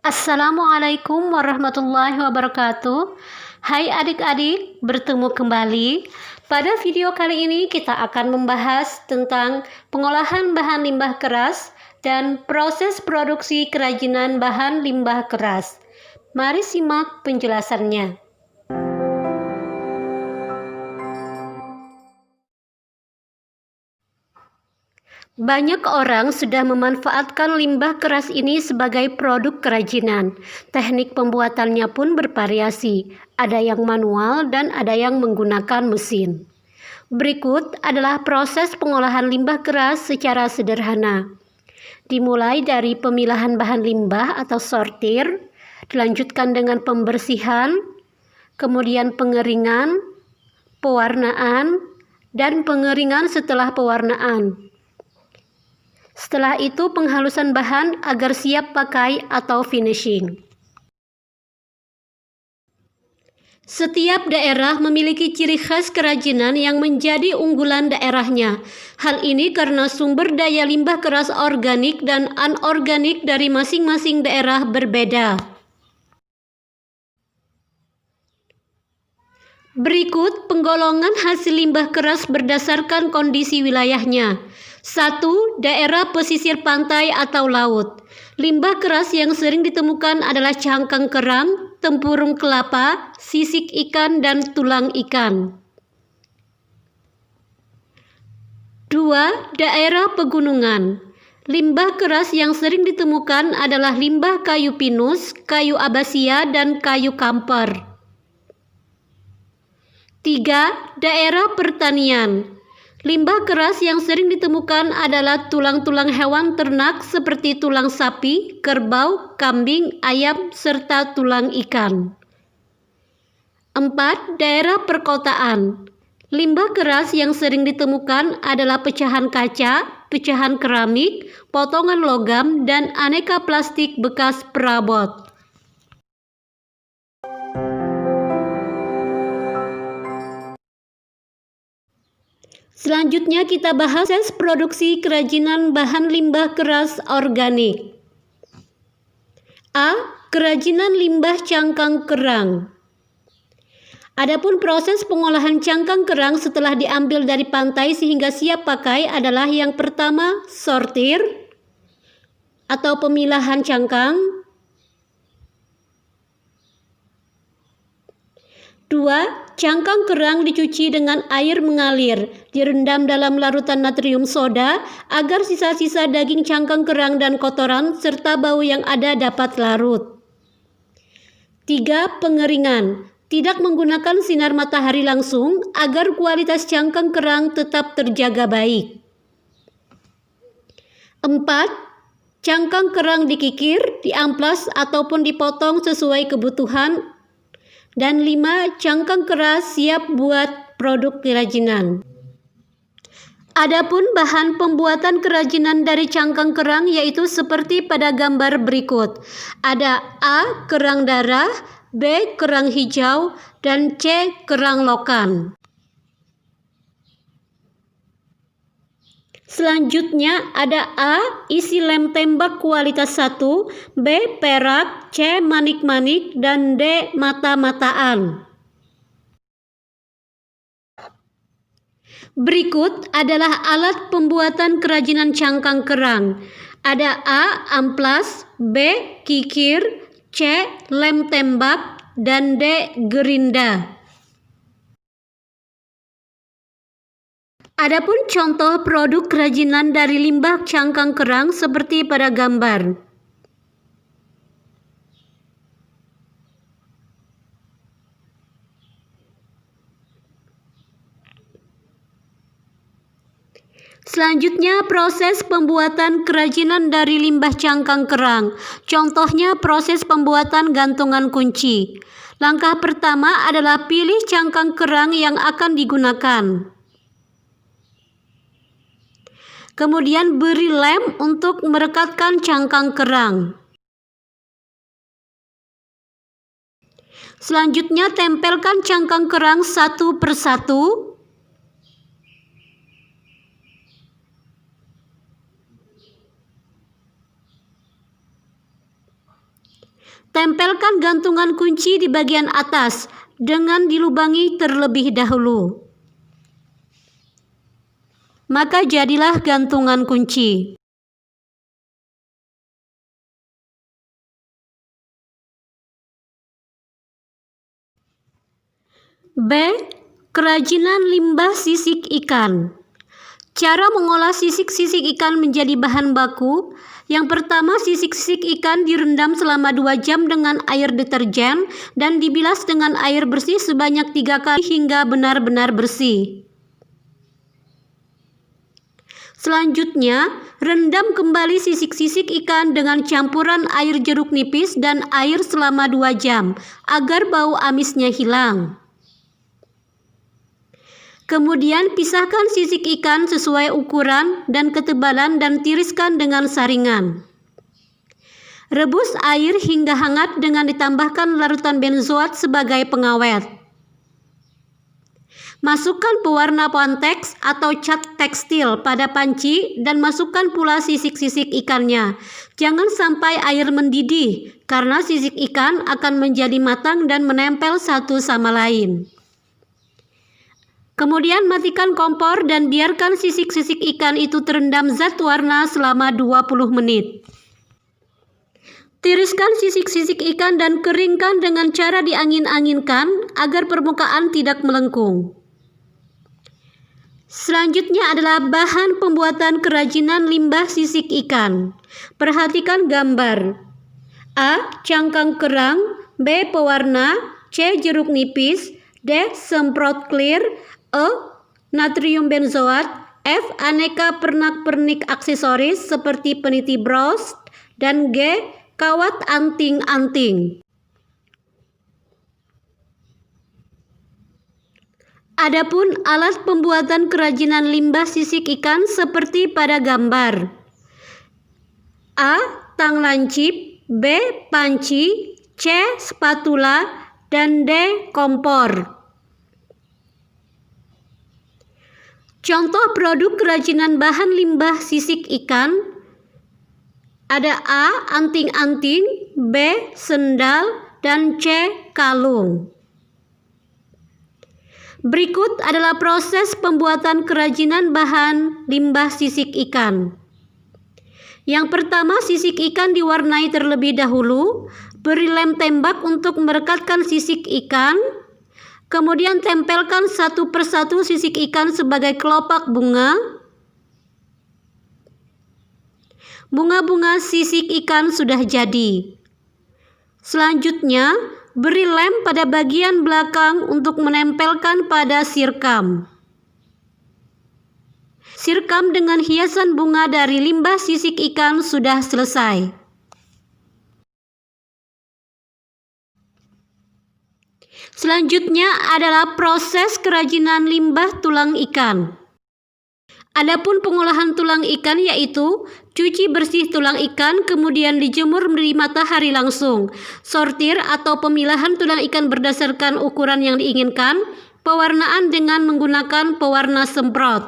Assalamualaikum warahmatullahi wabarakatuh. Hai adik-adik, bertemu kembali. Pada video kali ini kita akan membahas tentang pengolahan bahan limbah keras dan proses produksi kerajinan bahan limbah keras. Mari simak penjelasannya. Banyak orang sudah memanfaatkan limbah keras ini sebagai produk kerajinan. Teknik pembuatannya pun bervariasi, ada yang manual dan ada yang menggunakan mesin. Berikut adalah proses pengolahan limbah keras secara sederhana. Dimulai dari pemilahan bahan limbah atau sortir, dilanjutkan dengan pembersihan, kemudian pengeringan, pewarnaan, dan pengeringan setelah pewarnaan. Setelah itu penghalusan bahan agar siap pakai atau finishing. Setiap daerah memiliki ciri khas kerajinan yang menjadi unggulan daerahnya. Hal ini karena sumber daya limbah keras organik dan anorganik dari masing-masing daerah berbeda. Berikut penggolongan hasil limbah keras berdasarkan kondisi wilayahnya. 1. Daerah pesisir pantai atau laut. Limbah keras yang sering ditemukan adalah cangkang kerang, tempurung kelapa, sisik ikan, dan tulang ikan. 2. Daerah pegunungan. Limbah keras yang sering ditemukan adalah limbah kayu pinus, kayu abasia, dan kayu kamper. 3. Daerah pertanian. Limbah keras yang sering ditemukan adalah tulang-tulang hewan ternak seperti tulang sapi, kerbau, kambing, ayam, serta tulang ikan. 4. Daerah perkotaan. Limbah keras yang sering ditemukan adalah pecahan kaca, pecahan keramik, potongan logam, dan aneka plastik bekas perabot. Selanjutnya kita bahas proses produksi kerajinan bahan limbah keras organik. A. Kerajinan limbah cangkang kerang. Adapun proses pengolahan cangkang kerang setelah diambil dari pantai sehingga siap pakai adalah yang pertama, sortir atau pemilahan cangkang. 2. Cangkang kerang dicuci dengan air mengalir, direndam dalam larutan natrium soda agar sisa-sisa daging cangkang kerang dan kotoran serta bau yang ada dapat larut. 3. Pengeringan. Tidak menggunakan sinar matahari langsung agar kualitas cangkang kerang tetap terjaga baik. 4. Cangkang kerang dikikir, diamplas ataupun dipotong sesuai kebutuhan. Dan 5. Cangkang keras siap buat produk kerajinan. Adapun bahan pembuatan kerajinan dari cangkang kerang yaitu seperti pada gambar berikut. Ada A. Kerang darah, B. Kerang hijau, dan C. Kerang lokan. Selanjutnya ada A. Isi lem tembak kualitas 1, B. Perak, C. Manik-manik, dan D. Mata-mataan. Berikut adalah alat pembuatan kerajinan cangkang kerang. Ada A. Amplas, B. Kikir, C. Lem tembak, dan D. Gerinda. Adapun contoh produk kerajinan dari limbah cangkang kerang seperti pada gambar. Selanjutnya proses pembuatan kerajinan dari limbah cangkang kerang. Contohnya proses pembuatan gantungan kunci. Langkah pertama adalah pilih cangkang kerang yang akan digunakan. Kemudian beri lem untuk merekatkan cangkang kerang. Selanjutnya tempelkan cangkang kerang satu persatu. Tempelkan gantungan kunci di bagian atas dengan dilubangi terlebih dahulu. Maka jadilah gantungan kunci. B. Kerajinan limbah sisik ikan. Cara mengolah sisik-sisik ikan menjadi bahan baku. Yang pertama, sisik-sisik ikan direndam selama 2 jam dengan air deterjen dan dibilas dengan air bersih sebanyak 3 kali hingga benar-benar bersih. Selanjutnya, rendam kembali sisik-sisik ikan dengan campuran air jeruk nipis dan air selama 2 jam agar bau amisnya hilang. Kemudian pisahkan sisik ikan sesuai ukuran dan ketebalan dan tiriskan dengan saringan. Rebus air hingga hangat dengan ditambahkan larutan benzoat sebagai pengawet. Masukkan pewarna Pontex atau cat tekstil pada panci dan masukkan pula sisik-sisik ikannya. Jangan sampai air mendidih karena sisik ikan akan menjadi matang dan menempel satu sama lain. Kemudian matikan kompor dan biarkan sisik-sisik ikan itu terendam zat warna selama 20 menit. Tiriskan sisik-sisik ikan dan keringkan dengan cara diangin-anginkan agar permukaan tidak melengkung. Selanjutnya adalah bahan pembuatan kerajinan limbah sisik ikan. Perhatikan gambar. A. Cangkang kerang. B. Pewarna. C. Jeruk nipis. D. Semprot clear. E. Natrium benzoat. F. Aneka pernak-pernik aksesoris seperti peniti bros. Dan G. Kawat anting-anting. Adapun alat pembuatan kerajinan limbah sisik ikan seperti pada gambar. A. Tang lancip. B. Panci. C. Spatula. Dan D. Kompor. Contoh produk kerajinan bahan limbah sisik ikan ada A. Anting-anting, B. Sendal, dan C. Kalung. Berikut adalah proses pembuatan kerajinan bahan limbah sisik ikan. Yang pertama, sisik ikan diwarnai terlebih dahulu, beri lem tembak untuk merekatkan sisik ikan. Kemudian tempelkan satu persatu sisik ikan sebagai kelopak bunga. Bunga-bunga sisik ikan sudah jadi. Selanjutnya, beri lem pada bagian belakang untuk menempelkan pada sirkam. Sirkam dengan hiasan bunga dari limbah sisik ikan sudah selesai. Selanjutnya adalah proses kerajinan limbah tulang ikan. Adapun pengolahan tulang ikan yaitu cuci bersih tulang ikan, kemudian dijemur di matahari langsung, sortir atau pemilahan tulang ikan berdasarkan ukuran yang diinginkan, pewarnaan dengan menggunakan pewarna semprot.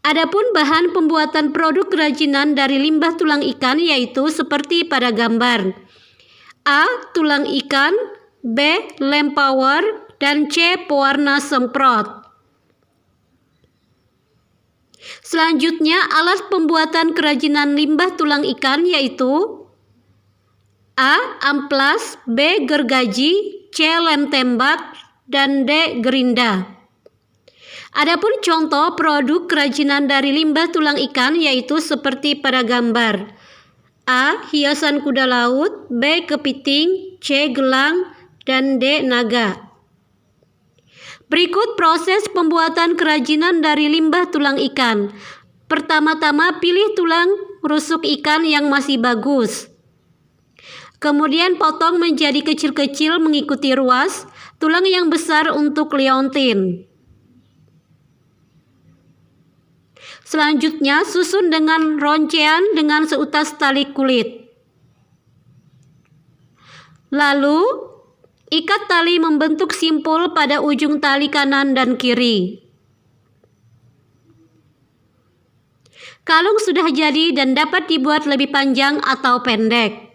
Adapun bahan pembuatan produk kerajinan dari limbah tulang ikan yaitu seperti pada gambar. A. Tulang ikan. B. Lem power. Dan C. Pewarna semprot. Selanjutnya alat pembuatan kerajinan limbah tulang ikan yaitu A. Amplas. B. Gergaji. C. Lem tembak. Dan D. Gerinda. Adapun contoh produk kerajinan dari limbah tulang ikan yaitu seperti pada gambar. A. Hiasan kuda laut. B. Kepiting. C. Gelang. Dan D. Naga. Berikut proses pembuatan kerajinan dari limbah tulang ikan. Pertama-tama pilih tulang rusuk ikan yang masih bagus. Kemudian potong menjadi kecil-kecil mengikuti ruas. Tulang yang besar untuk liontin. Selanjutnya susun dengan roncean dengan seutas tali kulit. Lalu ikat tali membentuk simpul pada ujung tali kanan dan kiri. Kalung sudah jadi dan dapat dibuat lebih panjang atau pendek.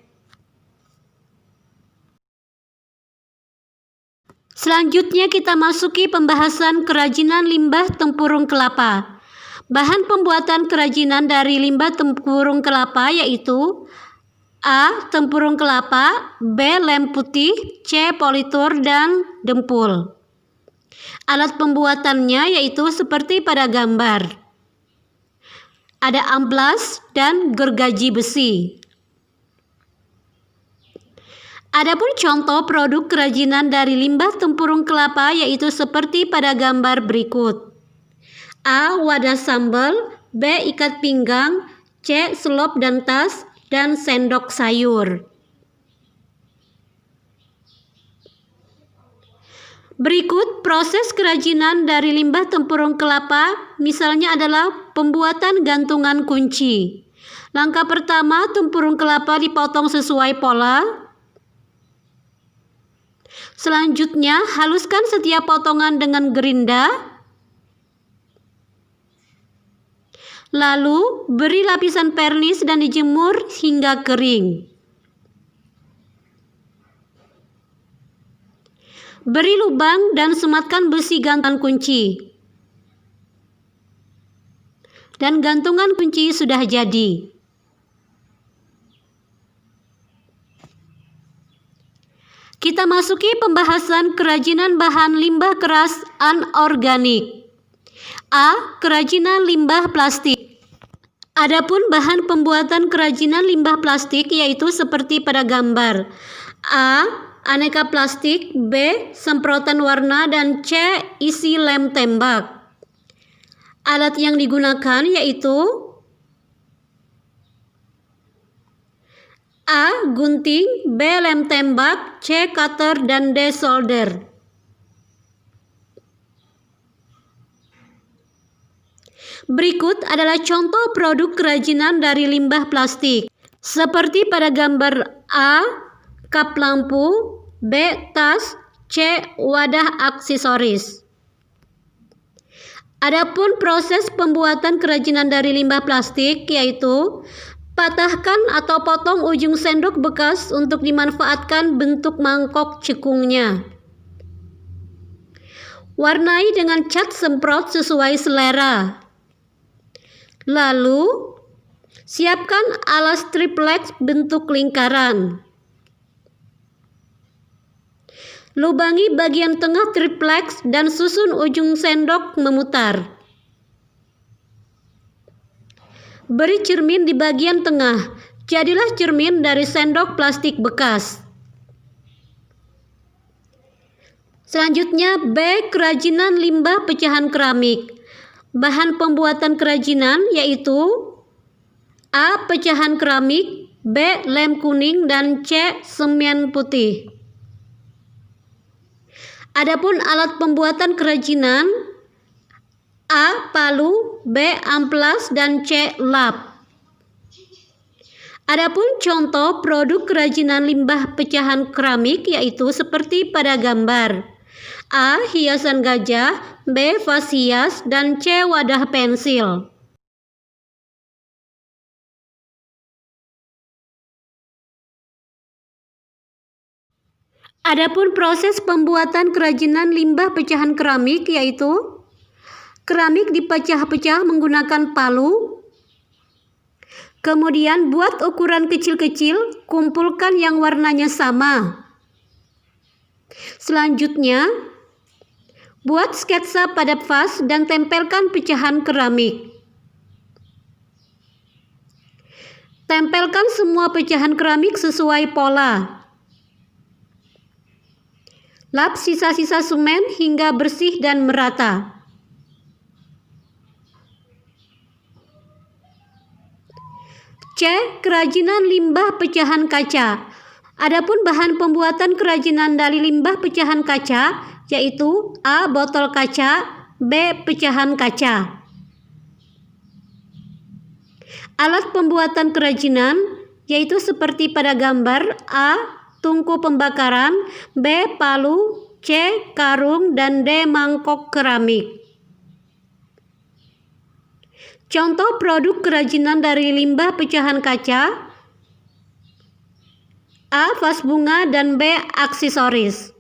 Selanjutnya kita masuki pembahasan kerajinan limbah tempurung kelapa. Bahan pembuatan kerajinan dari limbah tempurung kelapa yaitu A. Tempurung kelapa, B. lem putih, C. politur, dan dempul. Alat pembuatannya yaitu seperti pada gambar. Ada amplas dan gergaji besi. Adapun contoh produk kerajinan dari limbah tempurung kelapa yaitu seperti pada gambar berikut. A. Wadah sambal, B. Ikat pinggang, C. Selop dan tas, dan sendok sayur. Berikut proses kerajinan dari limbah tempurung kelapa, misalnya adalah pembuatan gantungan kunci. Langkah pertama, tempurung kelapa dipotong sesuai pola. Selanjutnya, haluskan setiap potongan dengan gerinda. Lalu, beri lapisan vernis dan dijemur hingga kering. Beri lubang dan sematkan besi gantungan kunci. Dan gantungan kunci sudah jadi. Kita masuki pembahasan kerajinan bahan limbah keras anorganik. A. Kerajinan limbah plastik. Adapun bahan pembuatan kerajinan limbah plastik yaitu seperti pada gambar. A. Aneka plastik, B. Semprotan warna, dan C. Isi lem tembak. Alat yang digunakan yaitu A. Gunting, B. Lem tembak, C. Cutter, dan D. Solder. Berikut adalah contoh produk kerajinan dari limbah plastik. Seperti pada gambar A. Kap lampu, B. Tas, C. Wadah aksesoris. Adapun proses pembuatan kerajinan dari limbah plastik yaitu patahkan atau potong ujung sendok bekas untuk dimanfaatkan bentuk mangkok cekungnya. Warnai dengan cat semprot sesuai selera. Lalu, siapkan alas triplex bentuk lingkaran. Lubangi bagian tengah triplex dan susun ujung sendok memutar. Beri cermin di bagian tengah. Jadilah cermin dari sendok plastik bekas. Selanjutnya B. Kerajinan limbah pecahan keramik. Bahan pembuatan kerajinan yaitu A. Pecahan keramik, B. Lem kuning, dan C. semen putih. Adapun alat pembuatan kerajinan A. Palu, B. amplas, dan C. lap. Adapun contoh produk kerajinan limbah pecahan keramik yaitu seperti pada gambar. A. Hiasan gajah, B. vas hias, dan C. wadah pensil. Adapun proses pembuatan kerajinan limbah pecahan keramik yaitu keramik dipecah-pecah menggunakan palu. Kemudian buat ukuran kecil-kecil, kumpulkan yang warnanya sama. Selanjutnya, buat sketsa pada vas dan tempelkan pecahan keramik. Tempelkan semua pecahan keramik sesuai pola. Lap sisa-sisa semen hingga bersih dan merata. C. Kerajinan limbah pecahan kaca. Adapun bahan pembuatan kerajinan dari limbah pecahan kaca yaitu A. Botol kaca, B. Pecahan kaca. Alat pembuatan kerajinan yaitu seperti pada gambar A. Tungku pembakaran, B. Palu, C. Karung, dan D. Mangkok keramik. Contoh produk kerajinan dari limbah pecahan kaca A. Vas bunga, dan B. aksesoris.